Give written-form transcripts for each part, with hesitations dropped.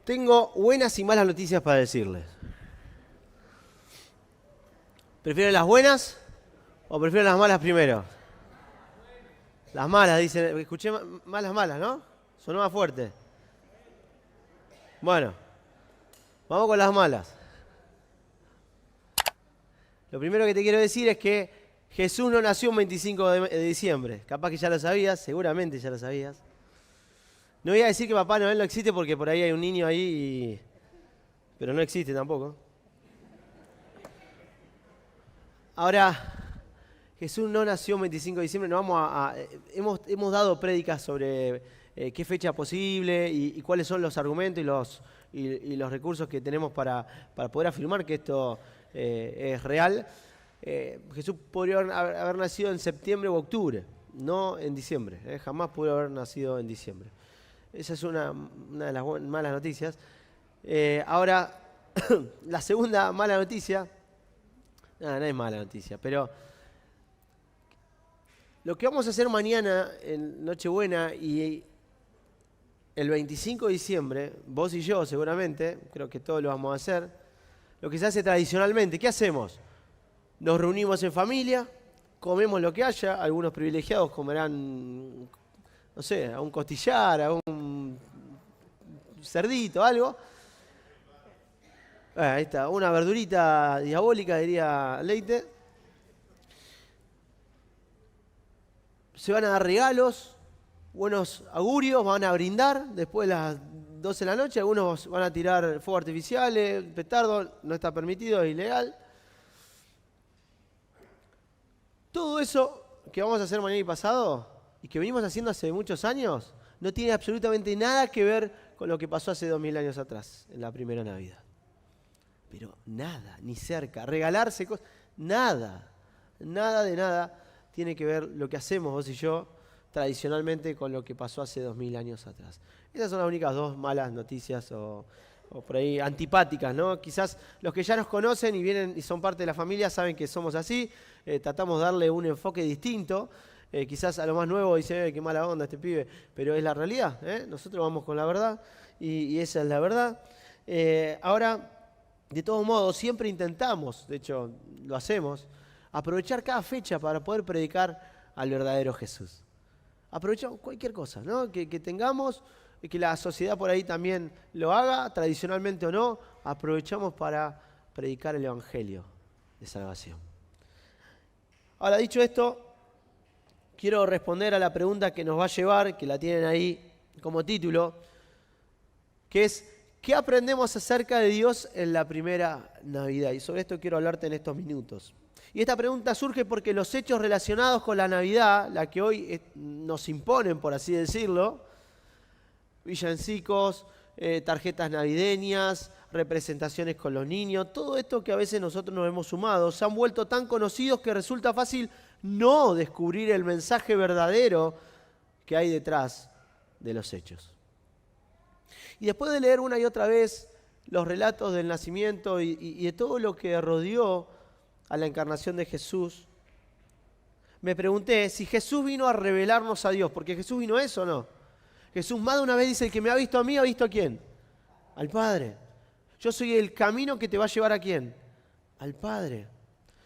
Tengo buenas y malas noticias para decirles. ¿Prefieren las buenas o prefieren las malas primero? Las malas, dicen. Escuché malas, ¿no? Sonó más fuerte. Bueno, vamos con las malas. Lo primero que te quiero decir es que Jesús no nació un 25 de diciembre. Capaz que ya lo sabías, seguramente ya lo sabías. No voy a decir que Papá Noel no existe porque por ahí hay un niño ahí, pero no existe tampoco. Ahora, Jesús no nació un 25 de diciembre. Hemos dado prédicas sobre qué fecha posible y cuáles son los argumentos y los recursos que tenemos para poder afirmar que esto es real. Jesús podría haber nacido en septiembre u octubre, no en diciembre. Jamás pudo haber nacido en diciembre. Esa es una de las malas noticias. Ahora, la segunda mala noticia, no es mala noticia, pero lo que vamos a hacer mañana en Nochebuena y el 25 de diciembre, vos y yo seguramente, creo que todos lo vamos a hacer, lo que se hace tradicionalmente. ¿Qué hacemos? Nos reunimos en familia, comemos lo que haya, algunos privilegiados comerán, no sé, a un costillar, a un cerdito, algo. Ahí está, una verdurita diabólica, diría Leite. Se van a dar regalos, buenos augurios, van a brindar después de las 12 de la noche. Algunos van a tirar fuegos artificiales, petardo, no está permitido, es ilegal. Todo eso que vamos a hacer mañana y pasado, y que venimos haciendo hace muchos años, no tiene absolutamente nada que ver con lo que pasó hace 2000 años atrás, en la primera Navidad. Pero nada, ni cerca. Regalarse cosas, nada de nada tiene que ver lo que hacemos vos y yo tradicionalmente con lo que pasó hace 2000 años atrás. Esas son las únicas dos malas noticias o por ahí antipáticas, ¿no? Quizás los que ya nos conocen y vienen y son parte de la familia saben que somos así. Tratamos de darle un enfoque distinto. Quizás a lo más nuevo dice, qué mala onda este pibe, pero es la realidad, ¿eh? Nosotros vamos con la verdad y esa es la verdad. Ahora, de todos modos, siempre intentamos, de hecho lo hacemos, aprovechar cada fecha para poder predicar al verdadero Jesús. Aprovechamos cualquier cosa, ¿no? Que tengamos, y que la sociedad por ahí también lo haga, tradicionalmente o no, aprovechamos para predicar el Evangelio de salvación. Ahora, dicho esto, quiero responder a la pregunta que nos va a llevar, que la tienen ahí como título, que es, ¿qué aprendemos acerca de Dios en la primera Navidad? Y sobre esto quiero hablarte en estos minutos. Y esta pregunta surge porque los hechos relacionados con la Navidad, la que hoy nos imponen, por así decirlo, villancicos, tarjetas navideñas, representaciones con los niños, todo esto que a veces nosotros nos hemos sumado, se han vuelto tan conocidos que resulta fácil no descubrir el mensaje verdadero que hay detrás de los hechos. Y después de leer una y otra vez los relatos del nacimiento y de todo lo que rodeó a la encarnación de Jesús, me pregunté si Jesús vino a revelarnos a Dios, porque Jesús vino a eso o no. Jesús más de una vez dice, el que me ha visto a mí, ¿ha visto a quién? Al Padre. Yo soy el camino que te va a llevar a quién? Al Padre.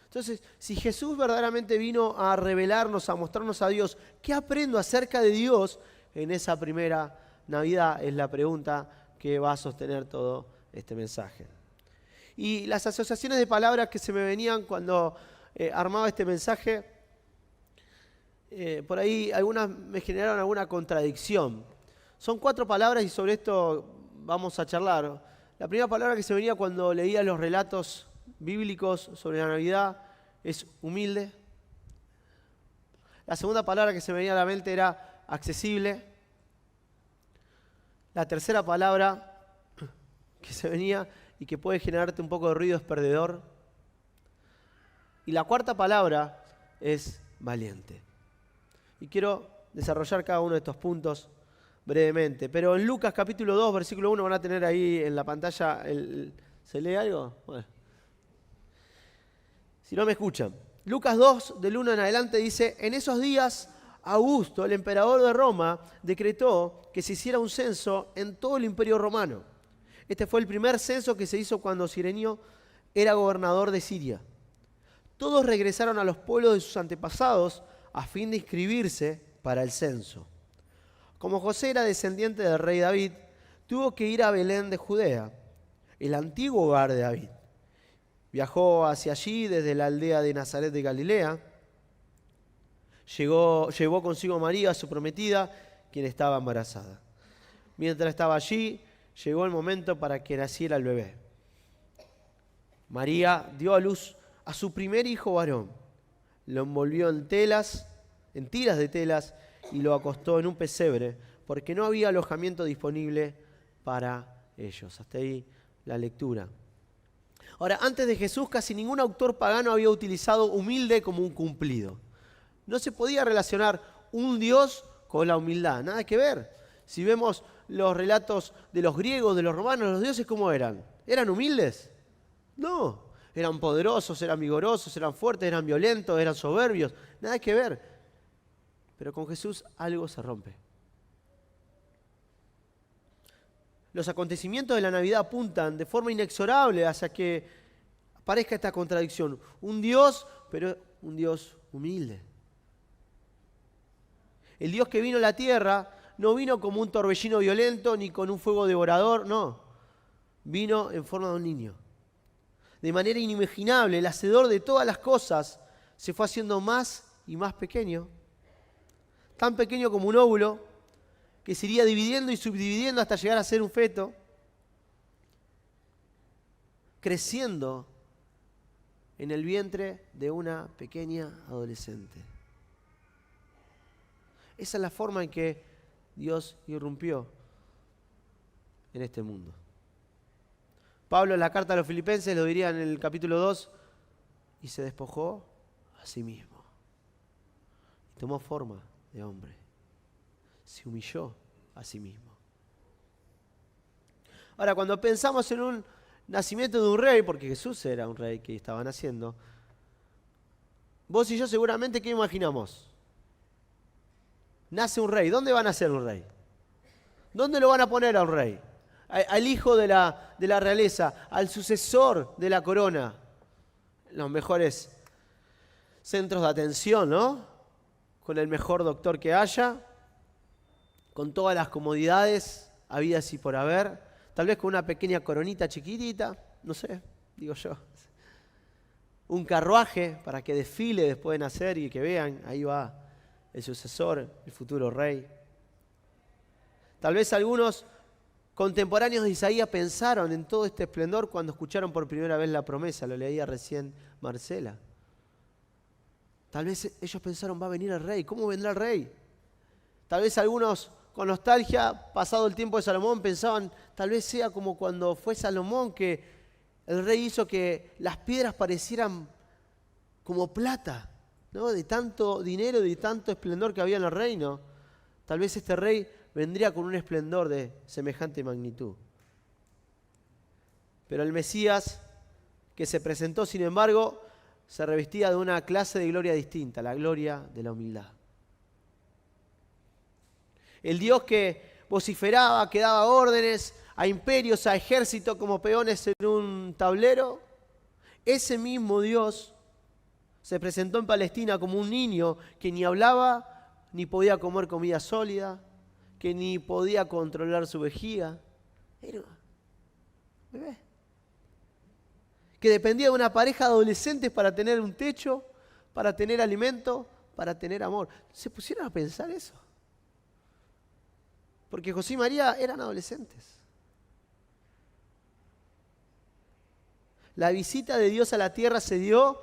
Entonces, si Jesús verdaderamente vino a revelarnos, a mostrarnos a Dios, ¿qué aprendo acerca de Dios en esa primera Navidad? Es la pregunta que va a sostener todo este mensaje. Y las asociaciones de palabras que se me venían cuando armaba este mensaje, por ahí algunas me generaron alguna contradicción. Son 4 palabras y sobre esto vamos a charlar. La primera palabra que se venía cuando leía los relatos bíblicos sobre la Navidad es humilde. La segunda palabra que se me venía a la mente era accesible. La tercera palabra que se venía y que puede generarte un poco de ruido es perdedor. Y la cuarta palabra es valiente. Y quiero desarrollar cada uno de estos puntos brevemente. Pero en Lucas capítulo 2, versículo 1 van a tener ahí en la pantalla, ¿se lee algo? Bueno. Si no me escuchan. Lucas 2, del 1 en adelante dice, en esos días Augusto, el emperador de Roma, decretó que se hiciera un censo en todo el imperio romano. Este fue el primer censo que se hizo cuando Cirenio era gobernador de Siria. Todos regresaron a los pueblos de sus antepasados a fin de inscribirse para el censo. Como José era descendiente del rey David, tuvo que ir a Belén de Judea, el antiguo hogar de David. Viajó hacia allí desde la aldea de Nazaret de Galilea. Llevó consigo a María, su prometida, quien estaba embarazada. Mientras estaba allí, llegó el momento para que naciera el bebé. María dio a luz a su primer hijo varón. Lo envolvió en tiras de telas y lo acostó en un pesebre, porque no había alojamiento disponible para ellos. Hasta ahí la lectura. Ahora, antes de Jesús, casi ningún autor pagano había utilizado humilde como un cumplido. No se podía relacionar un Dios con la humildad, nada que ver. Si vemos los relatos de los griegos, de los romanos, los dioses, ¿cómo eran? ¿Eran humildes? No, eran poderosos, eran vigorosos, eran fuertes, eran violentos, eran soberbios, nada que ver. Pero con Jesús algo se rompe. Los acontecimientos de la Navidad apuntan de forma inexorable hacia que aparezca esta contradicción. Un Dios, pero un Dios humilde. El Dios que vino a la tierra no vino como un torbellino violento ni con un fuego devorador, no. Vino en forma de un niño. De manera inimaginable, el hacedor de todas las cosas se fue haciendo más y más pequeño. Tan pequeño como un óvulo, que se iría dividiendo y subdividiendo hasta llegar a ser un feto, creciendo en el vientre de una pequeña adolescente. Esa es la forma en que Dios irrumpió en este mundo. Pablo en la carta a los Filipenses lo diría en el capítulo 2, y se despojó a sí mismo. Y tomó forma de hombre. Se humilló a sí mismo. Ahora, cuando pensamos en un nacimiento de un rey, porque Jesús era un rey que estaba naciendo, vos y yo seguramente, ¿qué imaginamos? Nace un rey. ¿Dónde va a nacer un rey? ¿Dónde lo van a poner a un rey? Al hijo de la realeza, al sucesor de la corona. Los mejores centros de atención, ¿no? Con el mejor doctor que haya, con todas las comodidades habidas y por haber, tal vez con una pequeña coronita chiquitita, no sé, digo yo. Un carruaje para que desfile después de nacer y que vean, ahí va el sucesor, el futuro rey. Tal vez algunos contemporáneos de Isaías pensaron en todo este esplendor cuando escucharon por primera vez la promesa, lo leía recién Marcela. Tal vez ellos pensaron, va a venir el rey, ¿cómo vendrá el rey? Tal vez algunos con nostalgia, pasado el tiempo de Salomón, pensaban, tal vez sea como cuando fue Salomón, que el rey hizo que las piedras parecieran como plata, ¿no? De tanto dinero, de tanto esplendor que había en el reino. Tal vez este rey vendría con un esplendor de semejante magnitud. Pero el Mesías que se presentó, sin embargo, se revestía de una clase de gloria distinta, la gloria de la humildad. El Dios que vociferaba, que daba órdenes a imperios, a ejércitos como peones en un tablero, ese mismo Dios se presentó en Palestina como un niño que ni hablaba, ni podía comer comida sólida, que ni podía controlar su vejiga. Era un bebé. Que dependía de una pareja de adolescentes para tener un techo, para tener alimento, para tener amor. ¿Se pusieron a pensar eso? Porque José y María eran adolescentes. La visita de Dios a la tierra se dio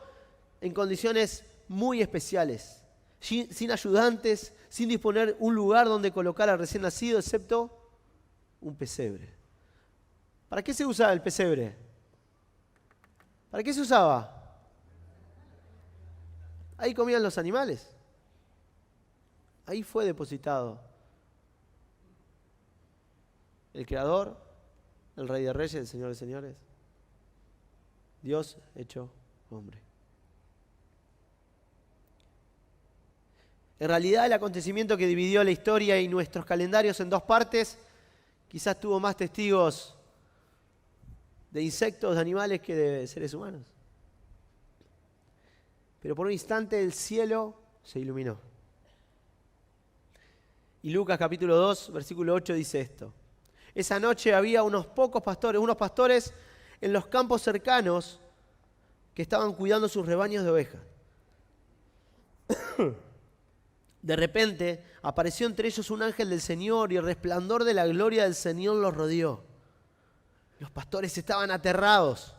en condiciones muy especiales, sin ayudantes, sin disponer un lugar donde colocar al recién nacido, excepto un pesebre. ¿Para qué se usaba el pesebre? ¿Para qué se usaba? Ahí comían los animales. Ahí fue depositado el Creador, el Rey de Reyes, el Señor de Señores. Dios hecho hombre. En realidad, el acontecimiento que dividió la historia y nuestros calendarios en dos partes quizás tuvo más testigos de insectos, de animales que de seres humanos. Pero por un instante el cielo se iluminó. Y Lucas capítulo 2, versículo 8 dice esto. Esa noche había unos pastores en los campos cercanos que estaban cuidando sus rebaños de ovejas. De repente apareció entre ellos un ángel del Señor y el resplandor de la gloria del Señor los rodeó. Los pastores estaban aterrados,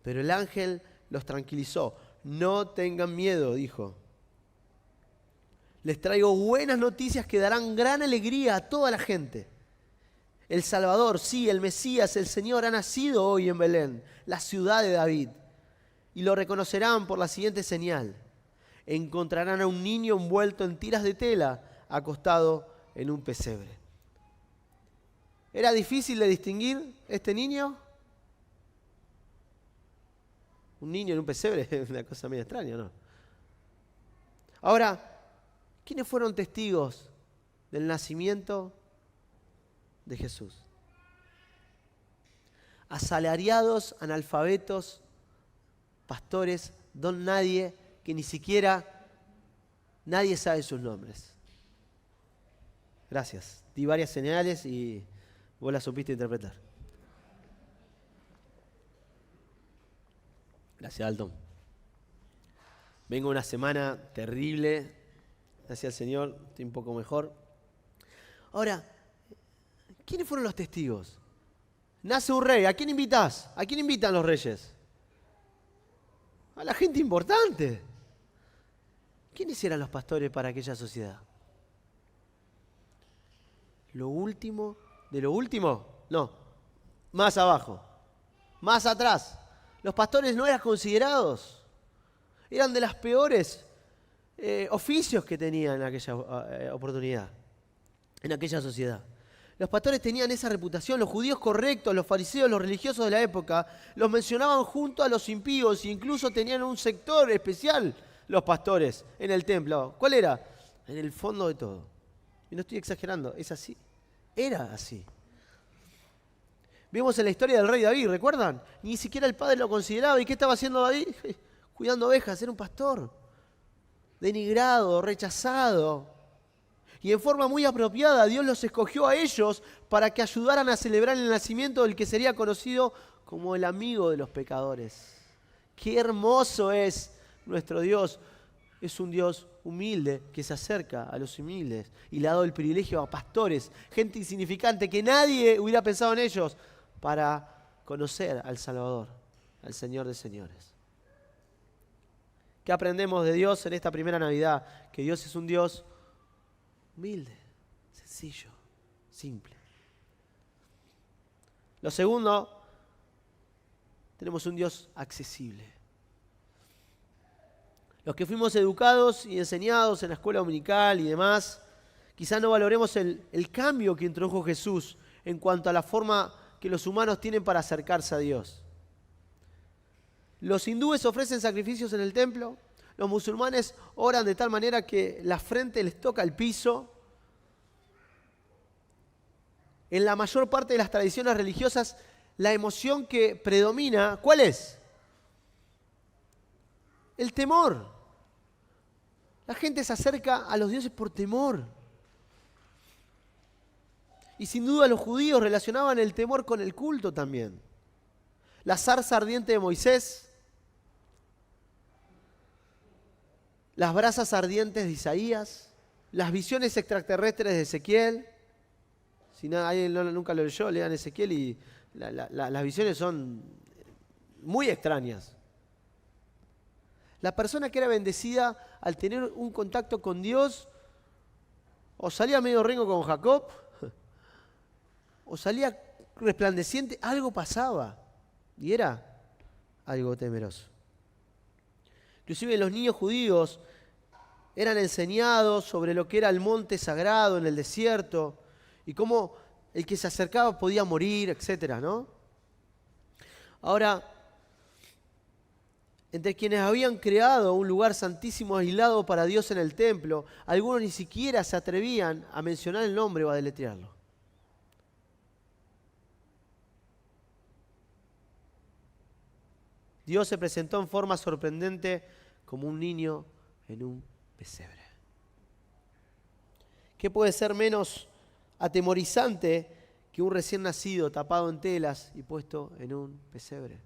pero el ángel los tranquilizó. No tengan miedo, dijo. Les traigo buenas noticias que darán gran alegría a toda la gente. El Salvador, sí, el Mesías, el Señor, ha nacido hoy en Belén, la ciudad de David. Y lo reconocerán por la siguiente señal. Encontrarán a un niño envuelto en tiras de tela, acostado en un pesebre. ¿Era difícil de distinguir este niño? Un niño en un pesebre es una cosa medio extraña, ¿no? Ahora, ¿quiénes fueron testigos del nacimiento de Jesús? Asalariados, analfabetos, pastores, don nadie, que ni siquiera nadie sabe sus nombres. Gracias. Di varias señales y vos las supiste interpretar. Gracias, Alton. Vengo una semana terrible. Gracias al Señor, estoy un poco mejor. Ahora, ¿quiénes fueron los testigos? Nace un rey, ¿a quién invitás? ¿A quién invitan los reyes? A la gente importante. ¿Quiénes eran los pastores para aquella sociedad? ¿Lo último de lo último? No, más abajo, más atrás. Los pastores no eran considerados. Eran de las peores oficios que tenían en aquella oportunidad, en aquella sociedad. Los pastores tenían esa reputación. Los judíos correctos, los fariseos, los religiosos de la época, los mencionaban junto a los impíos e incluso tenían un sector especial, los pastores, en el templo. ¿Cuál era? En el fondo de todo. Y no estoy exagerando, es así. Era así. Vimos en la historia del rey David, ¿recuerdan? Ni siquiera el padre lo consideraba. ¿Y qué estaba haciendo David? Cuidando ovejas, era un pastor. Denigrado, rechazado. Y en forma muy apropiada, Dios los escogió a ellos para que ayudaran a celebrar el nacimiento del que sería conocido como el amigo de los pecadores. ¡Qué hermoso es nuestro Dios! Es un Dios humilde que se acerca a los humildes y le ha dado el privilegio a pastores, gente insignificante que nadie hubiera pensado en ellos, para conocer al Salvador, al Señor de señores. ¿Qué aprendemos de Dios en esta primera Navidad? Que Dios es un Dios humilde, sencillo, simple. Lo segundo, tenemos un Dios accesible. Los que fuimos educados y enseñados en la escuela dominical y demás, quizás no valoremos el cambio que introdujo Jesús en cuanto a la forma que los humanos tienen para acercarse a Dios. Los hindúes ofrecen sacrificios en el templo, los musulmanes oran de tal manera que la frente les toca el piso. En la mayor parte de las tradiciones religiosas, la emoción que predomina, ¿cuál es? El temor. La gente se acerca a los dioses por temor. Y sin duda los judíos relacionaban el temor con el culto también. La zarza ardiente de Moisés, las brasas ardientes de Isaías, las visiones extraterrestres de Ezequiel. Si alguien nunca lo leyó, lean Ezequiel y las visiones son muy extrañas. La persona que era bendecida al tener un contacto con Dios, o salía medio rengo con Jacob, o salía resplandeciente, algo pasaba, y era algo temeroso. Inclusive los niños judíos eran enseñados sobre lo que era el monte sagrado en el desierto, y cómo el que se acercaba podía morir, etcétera, ¿no? Ahora, entre quienes habían creado un lugar santísimo aislado para Dios en el templo, algunos ni siquiera se atrevían a mencionar el nombre o a deletrearlo. Dios se presentó en forma sorprendente como un niño en un pesebre. ¿Qué puede ser menos atemorizante que un recién nacido tapado en telas y puesto en un pesebre?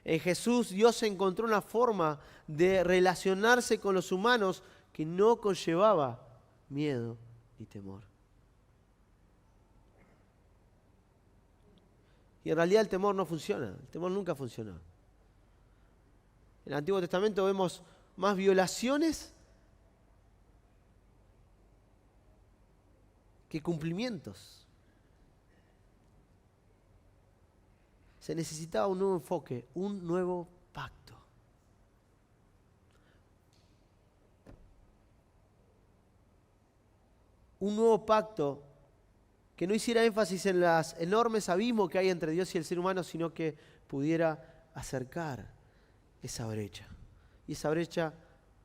En Jesús Dios encontró una forma de relacionarse con los humanos que no conllevaba miedo ni temor. Y en realidad el temor no funciona, el temor nunca funcionó. En el Antiguo Testamento vemos más violaciones que cumplimientos. Se necesitaba un nuevo enfoque, un nuevo pacto. Un nuevo pacto que no hiciera énfasis en los enormes abismos que hay entre Dios y el ser humano, sino que pudiera acercar esa brecha. Y esa brecha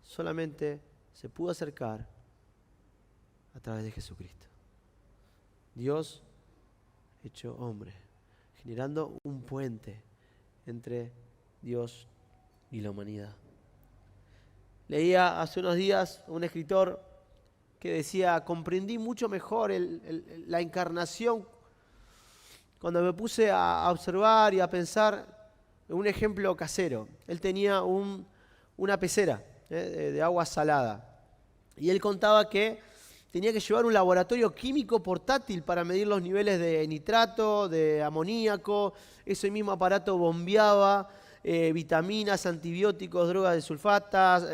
solamente se pudo acercar a través de Jesucristo. Dios hecho hombre, generando un puente entre Dios y la humanidad. Leía hace unos días un escritor que decía: comprendí mucho mejor la encarnación cuando me puse a observar y a pensar en un ejemplo casero. Él tenía una pecera de agua salada y él contaba que tenía que llevar un laboratorio químico portátil para medir los niveles de nitrato, de amoníaco. Ese mismo aparato bombeaba vitaminas, antibióticos, drogas de sulfatas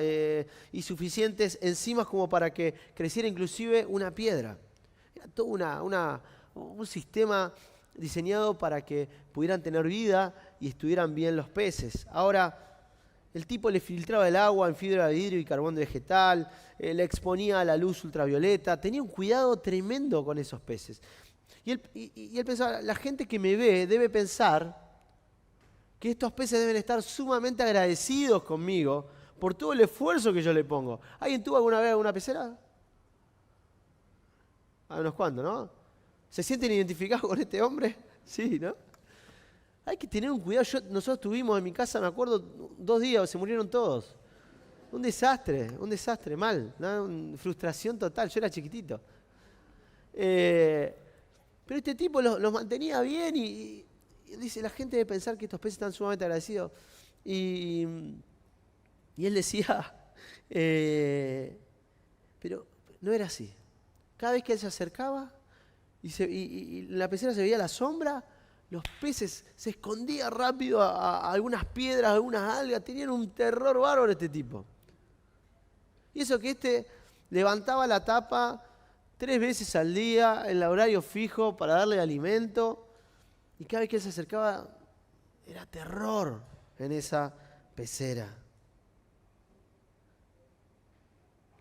y suficientes enzimas como para que creciera inclusive una piedra. Era todo un sistema diseñado para que pudieran tener vida y estuvieran bien los peces. Ahora, el tipo le filtraba el agua en fibra de vidrio y carbón vegetal, le exponía a la luz ultravioleta, tenía un cuidado tremendo con esos peces. Y él pensaba: la gente que me ve debe pensar que estos peces deben estar sumamente agradecidos conmigo por todo el esfuerzo que yo le pongo. ¿Alguien tuvo alguna vez alguna pecera? A unos cuantos, ¿no? ¿Se sienten identificados con este hombre? Sí, ¿no? Hay que tener un cuidado. Nosotros tuvimos en mi casa, me acuerdo, 2 días, se murieron todos. Un desastre, mal, ¿no? Frustración total. Yo era chiquitito. Pero este tipo los mantenía bien y dice: la gente debe pensar que estos peces están sumamente agradecidos. Y él decía, pero no era así. Cada vez que él se acercaba y en la pecera se veía la sombra, los peces se escondían rápido a algunas piedras, a algunas algas. Tenían un terror bárbaro este tipo. Y eso que levantaba la tapa 3 veces al día en el horario fijo para darle alimento. Y cada vez que él se acercaba, era terror en esa pecera.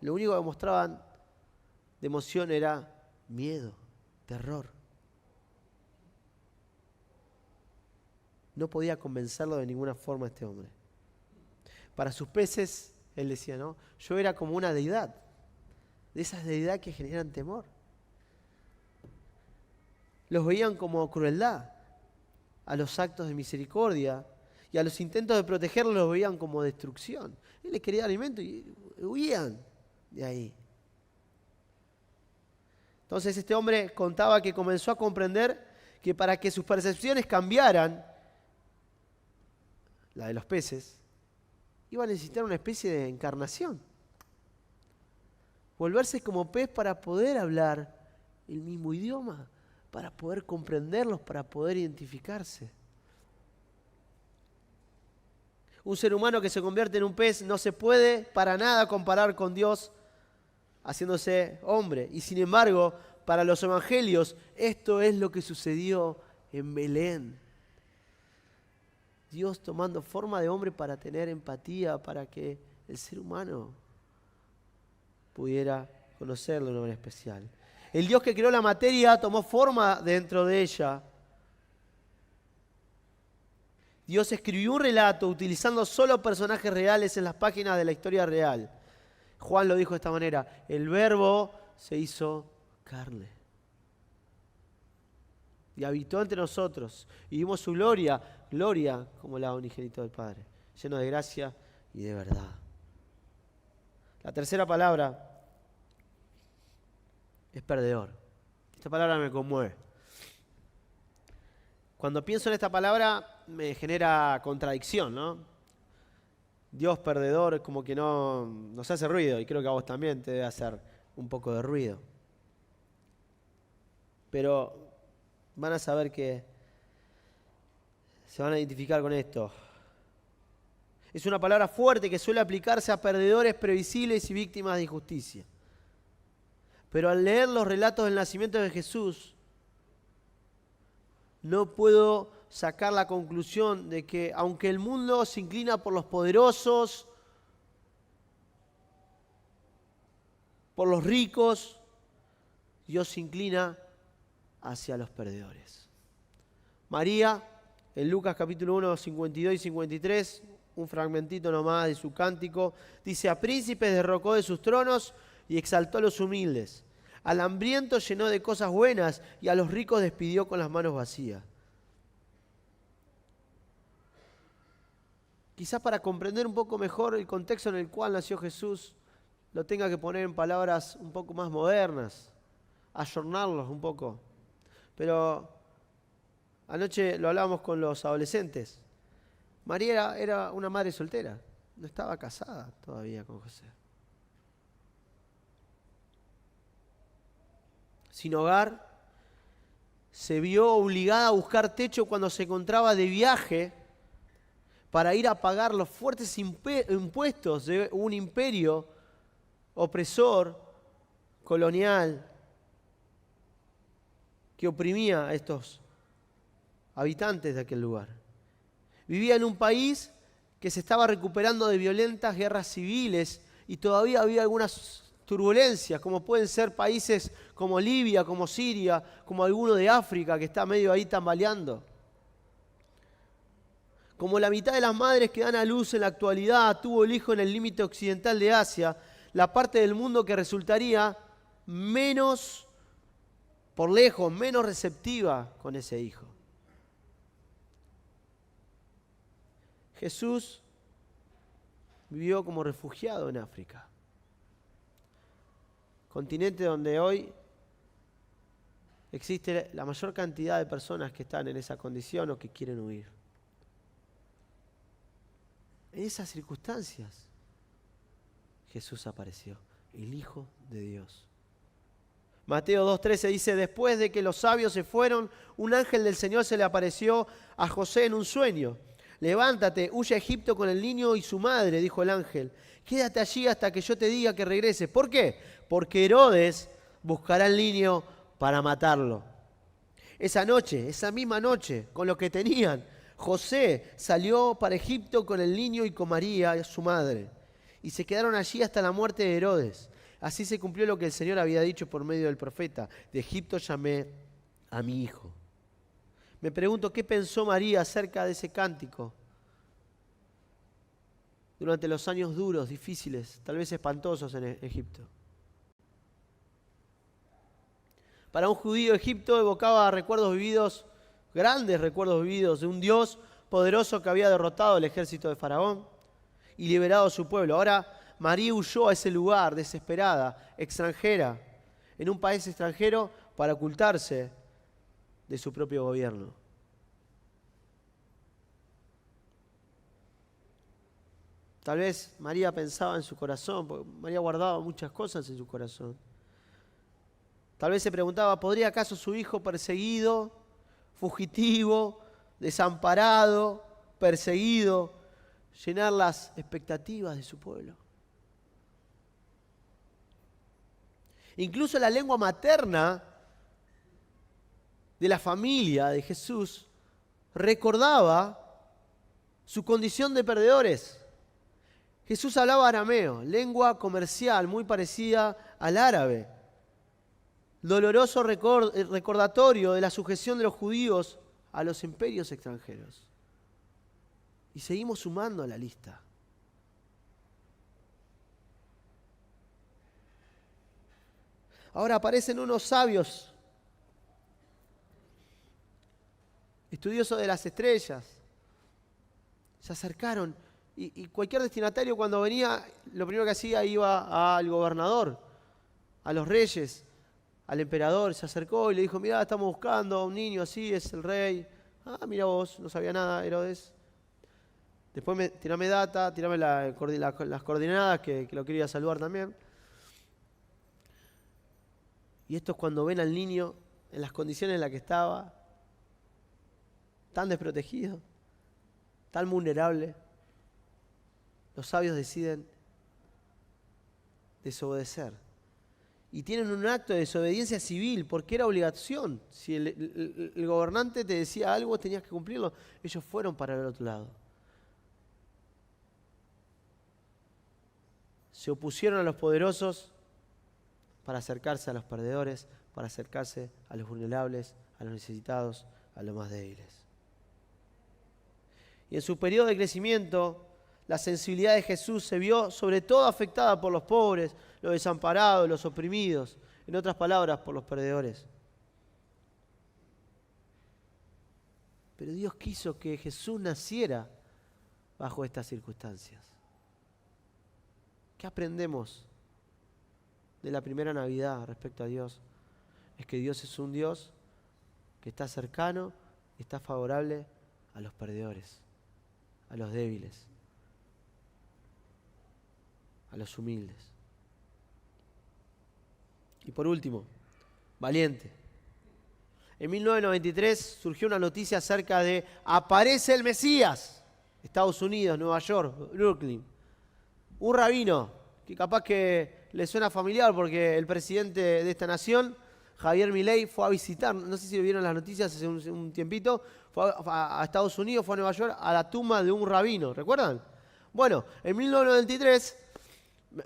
Lo único que mostraban de emoción era miedo, terror. No podía convencerlo de ninguna forma este hombre. Para sus peces, él decía, ¿no? Yo era como una deidad, de esas deidades que generan temor. Los veían como crueldad. A los actos de misericordia y a los intentos de protegerlos los veían como destrucción. Él les quería alimento y huían de ahí. Entonces este hombre contaba que comenzó a comprender que para que sus percepciones cambiaran, la de los peces, iba a necesitar una especie de encarnación. Volverse como pez para poder hablar el mismo idioma, para poder comprenderlos, para poder identificarse. Un ser humano que se convierte en un pez no se puede para nada comparar con Dios haciéndose hombre. Y sin embargo, para los evangelios, esto es lo que sucedió en Belén. Dios tomando forma de hombre para tener empatía, para que el ser humano pudiera conocerlo de una manera especial. El Dios que creó la materia tomó forma dentro de ella. Dios escribió un relato utilizando solo personajes reales en las páginas de la historia real. Juan lo dijo de esta manera: el Verbo se hizo carne. y habitó entre nosotros, y vimos su gloria, gloria como la unigénito del Padre, lleno de gracia y de verdad. La tercera palabra es perdedor. Esta palabra me conmueve. Cuando pienso en esta palabra me genera contradicción, ¿no? Dios perdedor es como que no nos hace ruido, y creo que a vos también te debe hacer un poco de ruido. Pero van a saber que se van a identificar con esto. Es una palabra fuerte que suele aplicarse a perdedores previsibles y víctimas de injusticia. Pero al leer los relatos del nacimiento de Jesús, no puedo sacar la conclusión de que aunque el mundo se inclina por los poderosos, por los ricos, Dios se inclina hacia los perdedores. María, en Lucas capítulo 1, 52 y 53, un fragmentito nomás de su cántico, dice: a príncipes derrocó de sus tronos y exaltó a los humildes. Al hambriento llenó de cosas buenas y a los ricos despidió con las manos vacías. Quizás para comprender un poco mejor el contexto en el cual nació Jesús, lo tenga que poner en palabras un poco más modernas, ayornarlos un poco. Pero anoche lo hablábamos con los adolescentes. María era una madre soltera, no estaba casada todavía con José. Sin hogar, se vio obligada a buscar techo cuando se encontraba de viaje para ir a pagar los fuertes impuestos de un imperio opresor, colonial, que oprimía a estos habitantes de aquel lugar. Vivía en un país que se estaba recuperando de violentas guerras civiles y todavía había algunas turbulencias, como pueden ser países como Libia, como Siria, como alguno de África que está medio ahí tambaleando. Como la mitad de las madres que dan a luz en la actualidad tuvo el hijo en el límite occidental de Asia, la parte del mundo que resultaría menos, por lejos, menos receptiva con ese hijo. Jesús vivió como refugiado en África, continente donde hoy existe la mayor cantidad de personas que están en esa condición o que quieren huir. En esas circunstancias, Jesús apareció, el Hijo de Dios. Mateo 2:13 dice: después de que los sabios se fueron, un ángel del Señor se le apareció a José en un sueño. Levántate, huye a Egipto con el niño y su madre, dijo el ángel. Quédate allí hasta que yo te diga que regreses. ¿Por qué? Porque Herodes buscará al niño para matarlo. Esa noche, esa misma noche, con lo que tenían, José salió para Egipto con el niño y con María, su madre, y se quedaron allí hasta la muerte de Herodes. Así se cumplió lo que el Señor había dicho por medio del profeta: de Egipto llamé a mi hijo. Me pregunto, ¿qué pensó María acerca de ese cántico? Durante los años duros, difíciles, tal vez espantosos en Egipto. Para un judío, Egipto evocaba recuerdos vividos, grandes recuerdos vividos de un Dios poderoso que había derrotado el ejército de Faraón y liberado a su pueblo. Ahora María huyó a ese lugar desesperada, extranjera, en un país extranjero para ocultarse de su propio gobierno. Tal vez María pensaba en su corazón, porque María guardaba muchas cosas en su corazón. Tal vez se preguntaba, ¿podría acaso su hijo perseguido, fugitivo, desamparado, perseguido, llenar las expectativas de su pueblo? Incluso la lengua materna de la familia de Jesús recordaba su condición de perdedores. Jesús hablaba arameo, lengua comercial muy parecida al árabe. Doloroso recordatorio de la sujeción de los judíos a los imperios extranjeros. Y seguimos sumando a la lista. Ahora aparecen unos sabios estudiosos de las estrellas. Se acercaron y cualquier destinatario cuando venía, lo primero que hacía iba al gobernador, a los reyes, al emperador, se acercó y le dijo, mirá, estamos buscando a un niño así, es el rey. Ah, mira vos, no sabía nada, Herodes. Después tirame data, tirame las coordenadas, que lo quería saludar también. Y estos cuando ven al niño en las condiciones en las que estaba, tan desprotegido, tan vulnerable, los sabios deciden desobedecer. Y tienen un acto de desobediencia civil, porque era obligación. Si el gobernante te decía algo, tenías que cumplirlo. Ellos fueron para el otro lado. Se opusieron a los poderosos para acercarse a los perdedores, para acercarse a los vulnerables, a los necesitados, a los más débiles. Y en su periodo de crecimiento, la sensibilidad de Jesús se vio sobre todo afectada por los pobres, los desamparados, los oprimidos, en otras palabras, por los perdedores. Pero Dios quiso que Jesús naciera bajo estas circunstancias. ¿Qué aprendemos de la primera Navidad respecto a Dios? Es que Dios es un Dios que está cercano y está favorable a los perdedores, a los débiles, a los humildes. Y por último, valiente. En 1993 surgió una noticia acerca de aparece el Mesías, Estados Unidos, Nueva York, Brooklyn. Un rabino, que capaz que le suena familiar porque el presidente de esta nación, Javier Milei, fue a visitar, no sé si vieron las noticias hace un tiempito, fue a Estados Unidos, fue a Nueva York, a la tumba de un rabino, ¿recuerdan? Bueno, en 1993,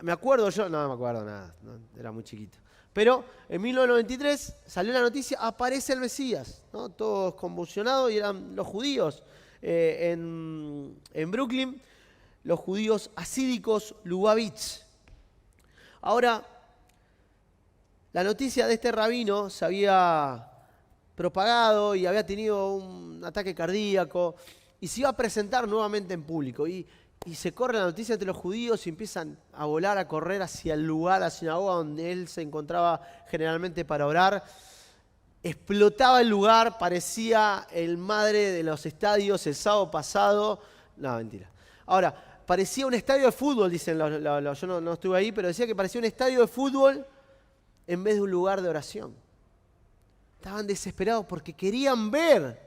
me acuerdo yo, no me acuerdo nada, no, era muy chiquito. Pero en 1993 salió la noticia, aparece el Mesías, ¿no? Todos convulsionados y eran los judíos en Brooklyn, los judíos hasídicos Lubavitch. Ahora, la noticia de este rabino se había propagado y había tenido un ataque cardíaco y se iba a presentar nuevamente en público. Y se corre la noticia entre los judíos y empiezan a volar, a correr hacia el lugar, la sinagoga donde él se encontraba generalmente para orar. Explotaba el lugar, parecía el madre de los estadios el sábado pasado. No, mentira. Ahora, parecía un estadio de fútbol, dicen yo no estuve ahí, pero decía que parecía un estadio de fútbol en vez de un lugar de oración. Estaban desesperados porque querían ver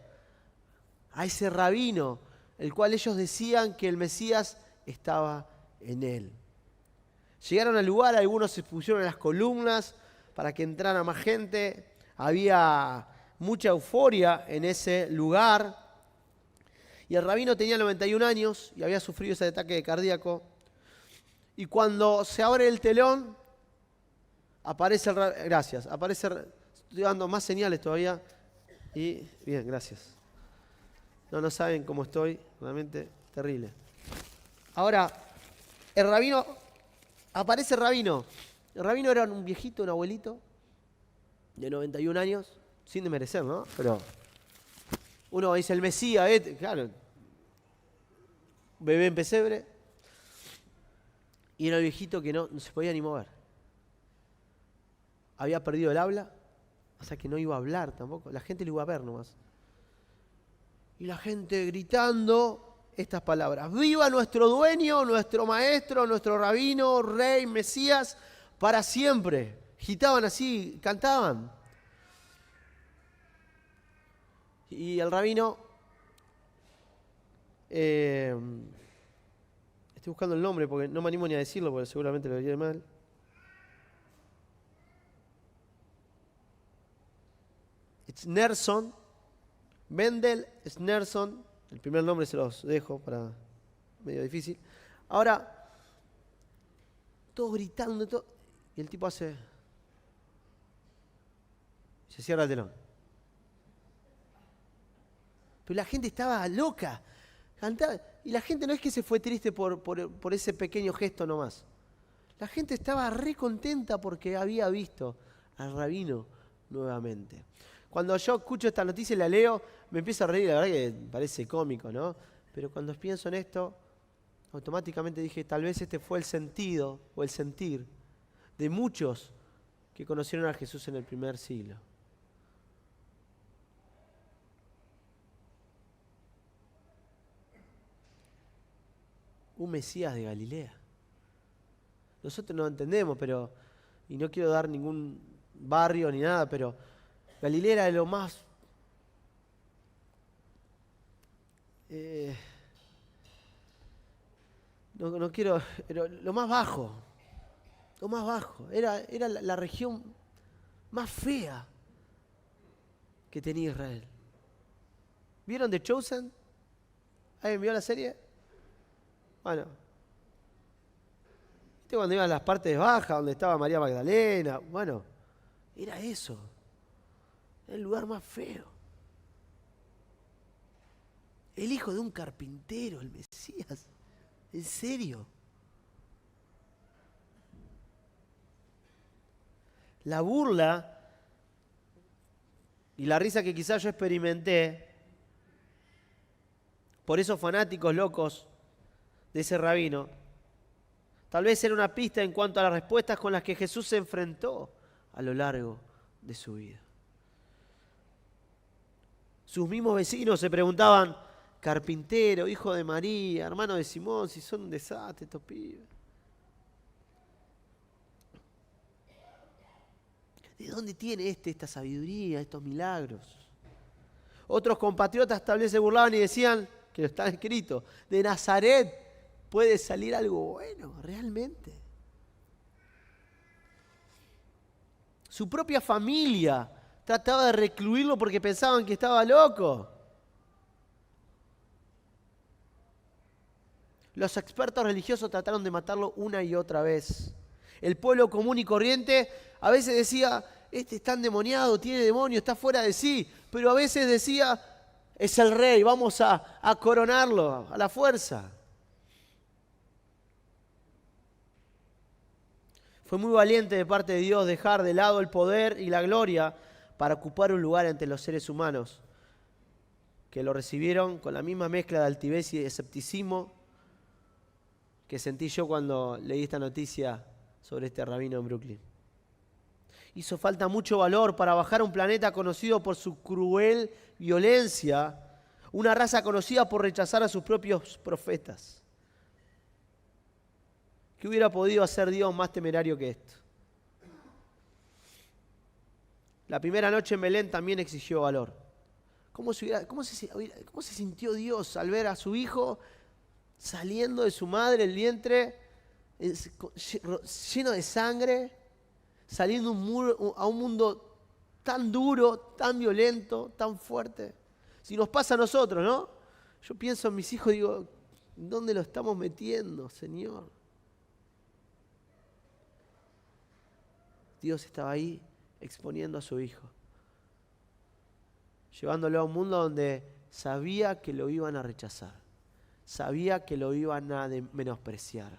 a ese rabino, el cual ellos decían que el Mesías estaba en él. Llegaron al lugar, algunos se pusieron en las columnas para que entrara más gente. Había mucha euforia en ese lugar. Y el rabino tenía 91 años y había sufrido ese ataque cardíaco. Y cuando se abre el telón, aparece el rabino. Gracias, estoy dando más señales todavía. Y bien, gracias. No saben cómo estoy, realmente terrible. Ahora, aparece el rabino. El rabino era un viejito, un abuelito, de 91 años, sin desmerecer, ¿no? Pero uno dice el Mesías, claro, bebé en pesebre, y era el viejito que no se podía ni mover. Había perdido el habla, o sea que no iba a hablar tampoco, la gente lo iba a ver nomás. Y la gente gritando estas palabras: ¡viva nuestro dueño, nuestro maestro, nuestro rabino, rey, Mesías, para siempre! Gitaban así, cantaban. Y el rabino, estoy buscando el nombre porque no me animo ni a decirlo porque seguramente lo diré mal. Schneerson, Mendel Schneerson, el primer nombre se los dejo para medio difícil. Ahora, todos gritando, y el tipo se cierra el telón. Pero la gente estaba loca, cantaba, y la gente no es que se fue triste por ese pequeño gesto nomás. La gente estaba re contenta porque había visto al rabino nuevamente. Cuando yo escucho esta noticia y la leo, me empiezo a reír, la verdad que parece cómico, ¿no? Pero cuando pienso en esto, automáticamente dije, tal vez este fue el sentido o el sentir de muchos que conocieron a Jesús en el primer siglo. Un Mesías de Galilea. Nosotros no entendemos, pero, y no quiero dar ningún barrio ni nada, pero Galilea era lo más no quiero, pero lo más bajo, era la región más fea que tenía Israel. ¿Vieron The Chosen? ¿Alguien vio la serie? Bueno, ¿viste cuando iban a las partes bajas, donde estaba María Magdalena? Bueno, era eso, era el lugar más feo. El hijo de un carpintero, el Mesías. ¿En serio? La burla y la risa que quizás yo experimenté por esos fanáticos locos de ese rabino, tal vez era una pista en cuanto a las respuestas con las que Jesús se enfrentó a lo largo de su vida. Sus mismos vecinos se preguntaban, carpintero, hijo de María, hermano de Simón, si son un desastre estos pibes. ¿De dónde tiene esta sabiduría, estos milagros? Otros compatriotas tal vez se burlaban y decían, que lo está escrito, de Nazaret puede salir algo bueno, realmente. Su propia familia trataba de recluirlo porque pensaban que estaba loco. Los expertos religiosos trataron de matarlo una y otra vez. El pueblo común y corriente a veces decía, este está endemoniado, tiene demonio, está fuera de sí. Pero a veces decía, es el rey, vamos a coronarlo a la fuerza. Fue muy valiente de parte de Dios dejar de lado el poder y la gloria para ocupar un lugar entre los seres humanos, que lo recibieron con la misma mezcla de altivez y escepticismo que sentí yo cuando leí esta noticia sobre este rabino en Brooklyn. Hizo falta mucho valor para bajar a un planeta conocido por su cruel violencia, una raza conocida por rechazar a sus propios profetas. ¿Qué hubiera podido hacer Dios más temerario que esto? La primera noche en Belén también exigió valor. ¿Cómo se sintió Dios al ver a su hijo saliendo de su madre, el vientre, lleno de sangre, saliendo a un mundo tan duro, tan violento, tan fuerte? Si nos pasa a nosotros, ¿no? Yo pienso en mis hijos y digo, ¿dónde lo estamos metiendo, Señor? Dios estaba ahí exponiendo a su hijo, llevándolo a un mundo donde sabía que lo iban a rechazar. Sabía que lo iban a menospreciar.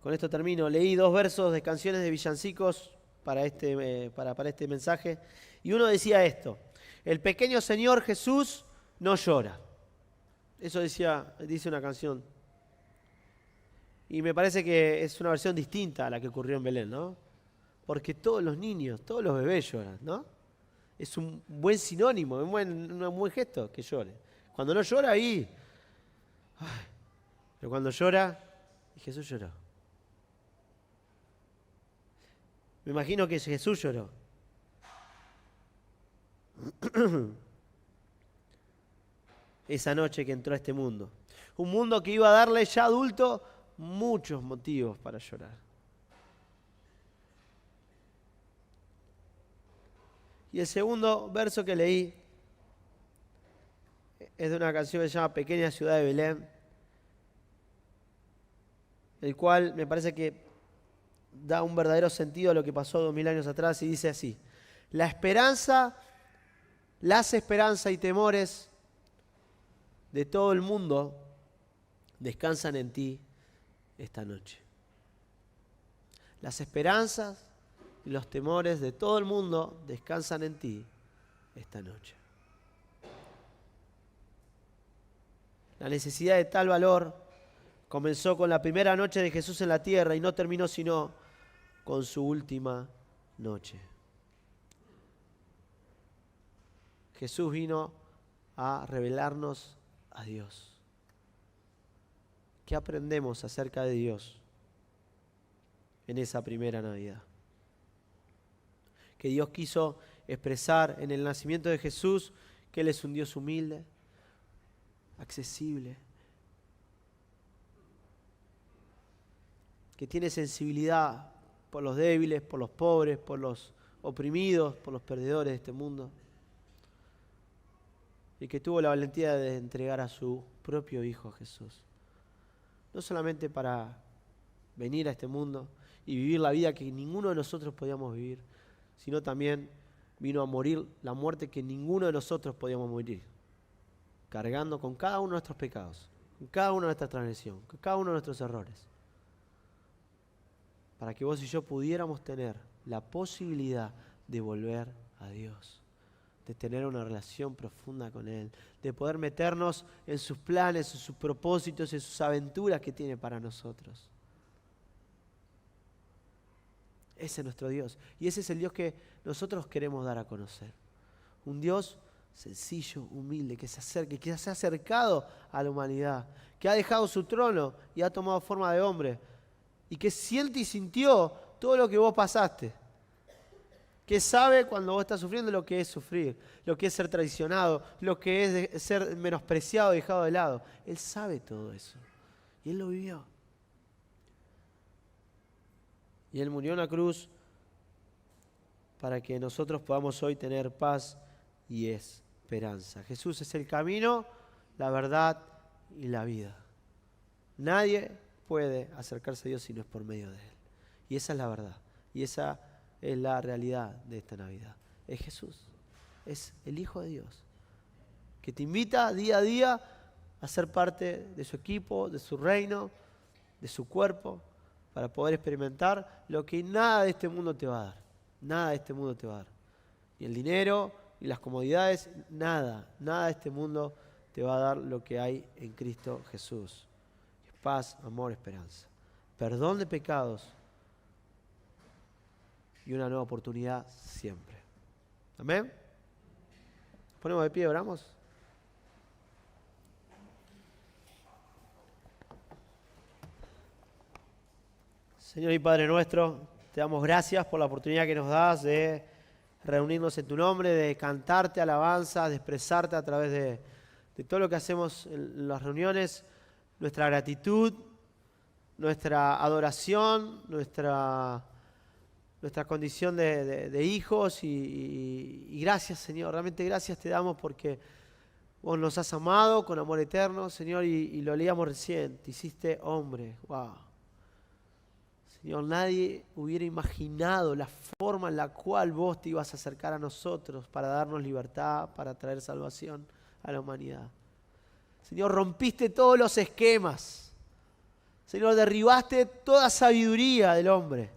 Con esto termino. Leí 2 versos de canciones de villancicos para este mensaje. Y uno decía esto: el pequeño Señor Jesús no llora. Eso dice una canción. Y me parece que es una versión distinta a la que ocurrió en Belén, ¿no? Porque todos los niños, todos los bebés lloran, ¿no? Es un buen sinónimo, un buen gesto que llore. Cuando no llora, ahí. Ay, pero cuando llora, Jesús lloró. Me imagino que Jesús lloró. Esa noche que entró a este mundo. Un mundo que iba a darle ya adulto muchos motivos para llorar. Y el segundo verso que leí es de una canción que se llama Pequeña Ciudad de Belén, el cual me parece que da un verdadero sentido a lo que pasó 2000 años atrás y dice así: las esperanzas y temores de todo el mundo descansan en ti esta noche. Las esperanzas y los temores de todo el mundo descansan en ti esta noche. La necesidad de tal valor comenzó con la primera noche de Jesús en la tierra y no terminó sino con su última noche. Jesús vino a revelarnos a Dios. ¿Qué aprendemos acerca de Dios en esa primera Navidad? Que Dios quiso expresar en el nacimiento de Jesús que Él es un Dios humilde, accesible, que tiene sensibilidad por los débiles, por los pobres, por los oprimidos, por los perdedores de este mundo, y que tuvo la valentía de entregar a su propio Hijo Jesús, no solamente para venir a este mundo y vivir la vida que ninguno de nosotros podíamos vivir, sino también vino a morir la muerte que ninguno de nosotros podíamos morir, cargando con cada uno de nuestros pecados, con cada una de nuestras transgresiones, con cada uno de nuestros errores, para que vos y yo pudiéramos tener la posibilidad de volver a Dios, de tener una relación profunda con Él, de poder meternos en sus planes, en sus propósitos, en sus aventuras que tiene para nosotros. Ese es nuestro Dios. Y ese es el Dios que nosotros queremos dar a conocer. Un Dios sencillo, humilde, que se acerque, que se ha acercado a la humanidad, que ha dejado su trono y ha tomado forma de hombre, y que siente y sintió todo lo que vos pasaste. Que sabe cuando vos estás sufriendo lo que es sufrir, lo que es ser traicionado, lo que es ser menospreciado, dejado de lado. Él sabe todo eso. Y Él lo vivió. Y Él murió en la cruz para que nosotros podamos hoy tener paz y esperanza. Jesús es el camino, la verdad y la vida. Nadie puede acercarse a Dios si no es por medio de Él. Y esa es la verdad. Y esa es la realidad de esta Navidad. Es Jesús. Es el Hijo de Dios. Que te invita día a día a ser parte de su equipo, de su reino, de su cuerpo, para poder experimentar lo que nada de este mundo te va a dar. Nada de este mundo te va a dar. Ni el dinero, ni las comodidades, nada de este mundo te va a dar lo que hay en Cristo Jesús. Es paz, amor, esperanza. Perdón de pecados y una nueva oportunidad siempre. Amén. Ponemos de pie, oramos. Señor y Padre nuestro, te damos gracias por la oportunidad que nos das de reunirnos en tu nombre, de cantarte alabanzas, de expresarte a través de todo lo que hacemos en las reuniones, nuestra gratitud, nuestra adoración, nuestra condición de hijos y gracias, Señor. Realmente gracias te damos porque vos nos has amado con amor eterno, Señor, y lo leíamos recién. Te hiciste hombre. Wow. Señor, nadie hubiera imaginado la forma en la cual vos te ibas a acercar a nosotros para darnos libertad, para traer salvación a la humanidad. Señor, rompiste todos los esquemas. Señor, derribaste toda sabiduría del hombre.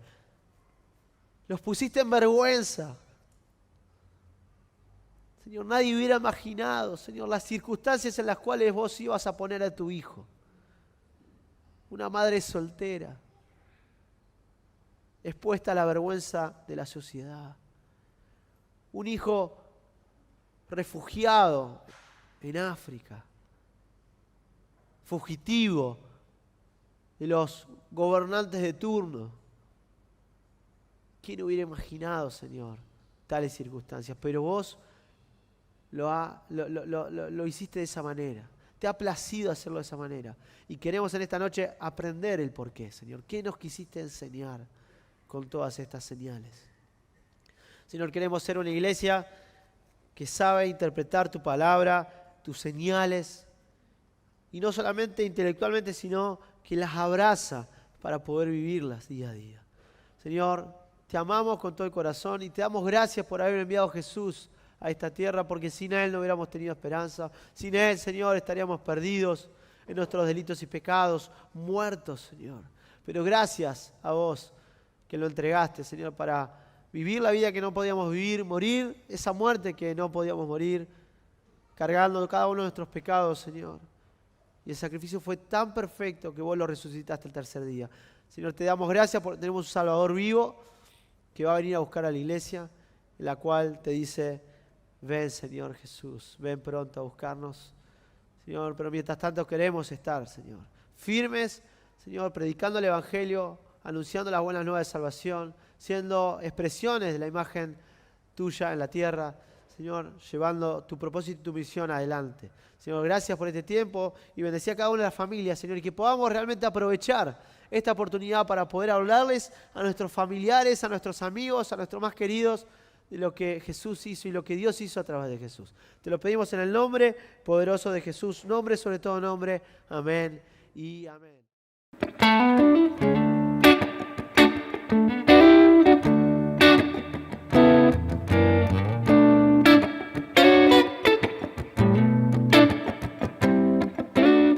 Los pusiste en vergüenza. Señor, nadie hubiera imaginado, Señor, las circunstancias en las cuales vos ibas a poner a tu hijo. Una madre soltera, expuesta a la vergüenza de la sociedad. Un hijo refugiado en África, fugitivo de los gobernantes de turno. ¿Quién hubiera imaginado, Señor, tales circunstancias? Pero vos lo hiciste de esa manera. Te ha placido hacerlo de esa manera. Y queremos en esta noche aprender el porqué, Señor. ¿Qué nos quisiste enseñar con todas estas señales? Señor, queremos ser una iglesia que sabe interpretar tu palabra, tus señales, y no solamente intelectualmente, sino que las abraza para poder vivirlas día a día. Señor, te amamos con todo el corazón y te damos gracias por haber enviado a Jesús a esta tierra, porque sin Él no hubiéramos tenido esperanza. Sin Él, Señor, estaríamos perdidos en nuestros delitos y pecados, muertos, Señor. Pero gracias a vos que lo entregaste, Señor, para vivir la vida que no podíamos vivir, morir esa muerte que no podíamos morir, cargando cada uno de nuestros pecados, Señor. Y el sacrificio fue tan perfecto que vos lo resucitaste el tercer día. Señor, te damos gracias porque tenemos un Salvador vivo que va a venir a buscar a la iglesia, en la cual te dice, ven, Señor Jesús, ven pronto a buscarnos. Señor, pero mientras tanto queremos estar, Señor, firmes, Señor, predicando el Evangelio, anunciando las buenas nuevas de salvación, siendo expresiones de la imagen tuya en la tierra, Señor, llevando tu propósito y tu misión adelante. Señor, gracias por este tiempo y bendecí a cada una de las familias, Señor, y que podamos realmente aprovechar esta oportunidad para poder hablarles a nuestros familiares, a nuestros amigos, a nuestros más queridos, de lo que Jesús hizo y lo que Dios hizo a través de Jesús. Te lo pedimos en el nombre poderoso de Jesús, nombre sobre todo nombre. Amén y amén.